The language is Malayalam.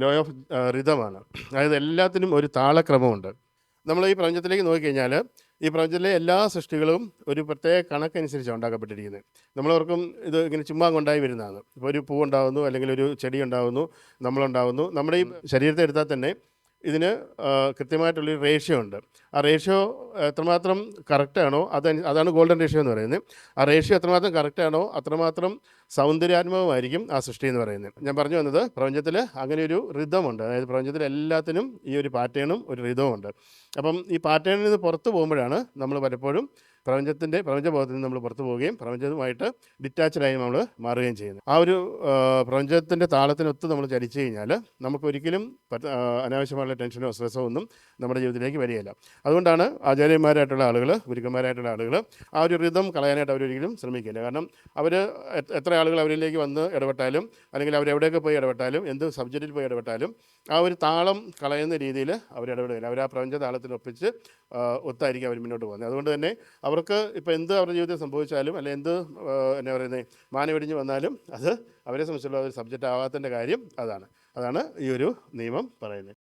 Law of റിതമാണ്. അതായത് എല്ലാത്തിനും ഒരു താളക്രമമുണ്ട്. നമ്മൾ ഈ പ്രപഞ്ചത്തിലേക്ക് നോക്കിക്കഴിഞ്ഞാൽ ഈ പ്രപഞ്ചത്തിലെ എല്ലാ സൃഷ്ടികളും ഒരു പ്രത്യേക കണക്കനുസരിച്ചാണ് ഉണ്ടാക്കപ്പെട്ടിരിക്കുന്നത്. നമ്മളോർക്കും ഇത് ഇങ്ങനെ ചുമ്മാ കൊണ്ടായി വരുന്നതാണ്. ഇപ്പോൾ ഒരു പൂവുണ്ടാകുന്നു, അല്ലെങ്കിൽ ഒരു ചെടി ഉണ്ടാകുന്നു, നമ്മളുണ്ടാകുന്നു. നമ്മുടെ ഈ ശരീരത്തെ എടുത്താൽ തന്നെ ഇതിന് കൃത്യമായിട്ടുള്ളൊരു റേഷ്യോ ഉണ്ട്. ആ റേഷ്യോ എത്രമാത്രം കറക്റ്റാണോ അതാണ് ഗോൾഡൻ റേഷ്യോ എന്ന് പറയുന്നത്. ആ റേഷ്യോ എത്രമാത്രം കറക്റ്റാണോ അത്രമാത്രം സൗന്ദര്യാത്മകമായിരിക്കും ആ സൃഷ്ടി എന്ന് പറയുന്നത്. ഞാൻ പറഞ്ഞു വന്നത് പ്രപഞ്ചത്തിൽ അങ്ങനെ ഒരു റിതമുണ്ട്. അതായത് പ്രപഞ്ചത്തിൽ എല്ലാത്തിനും ഈ ഒരു പാറ്റേണും ഒരു റിതവും ഉണ്ട്. അപ്പം ഈ പാറ്റേണിൽ നിന്ന് പുറത്ത് പോകുമ്പോഴാണ് നമ്മൾ പലപ്പോഴും പ്രപഞ്ചബോധത്തിൽ നിന്ന് നമ്മൾ പുറത്തു പോവുകയും പ്രപഞ്ചവുമായിട്ട് ഡിറ്റാച്ച്ഡായി നമ്മൾ മാറുകയും ചെയ്യുന്നത്. ആ ഒരു പ്രപഞ്ചത്തിൻ്റെ താളത്തിനൊത്ത് നമ്മൾ ചലിച്ചു കഴിഞ്ഞാൽ നമുക്കൊരിക്കലും അനാവശ്യമായുള്ള ടെൻഷനോ സ്ട്രെസ്സോ ഒന്നും നമ്മുടെ ജീവിതത്തിലേക്ക് വരികയില്ല. അതുകൊണ്ടാണ് ആചാര്യന്മാരായിട്ടുള്ള ആളുകൾ, ഗുരുക്കന്മാരായിട്ടുള്ള ആളുകൾ ആ ഒരു റിതം കളയാനായിട്ട് അവരൊരിക്കലും ശ്രമിക്കില്ല. കാരണം അവർ എത്ര ആളുകൾ അവരിലേക്ക് വന്ന് ഇടപെട്ടാലും, അല്ലെങ്കിൽ അവരെവിടെയൊക്കെ പോയി ഇടപെട്ടാലും, എന്ത് സബ്ജക്റ്റിൽ പോയി ഇടപെട്ടാലും ആ ഒരു താളം കളയുന്ന രീതിയിൽ അവർ ഇടപെടുകയില്ല. അവർ ആ പ്രപഞ്ച താളത്തിനൊപ്പിച്ച് ഒത്തായിരിക്കും അവർ മുന്നോട്ട് പോകുന്നത്. അതുകൊണ്ട് തന്നെ അവർക്ക് ഇപ്പോൾ എന്ത് അവരുടെ ജീവിതത്തിൽ സംഭവിച്ചാലും, അല്ലെങ്കിൽ എന്ത് എന്നാ പറയുന്നത് മാനവിടിഞ്ഞ് വന്നാലും അത് അവരെ സംബന്ധിച്ചുള്ള ഒരു സബ്ജക്റ്റ് ആവാത്തതിൻ്റെ കാര്യം അതാണ് ഈ ഒരു നിയമം പറയുന്നത്.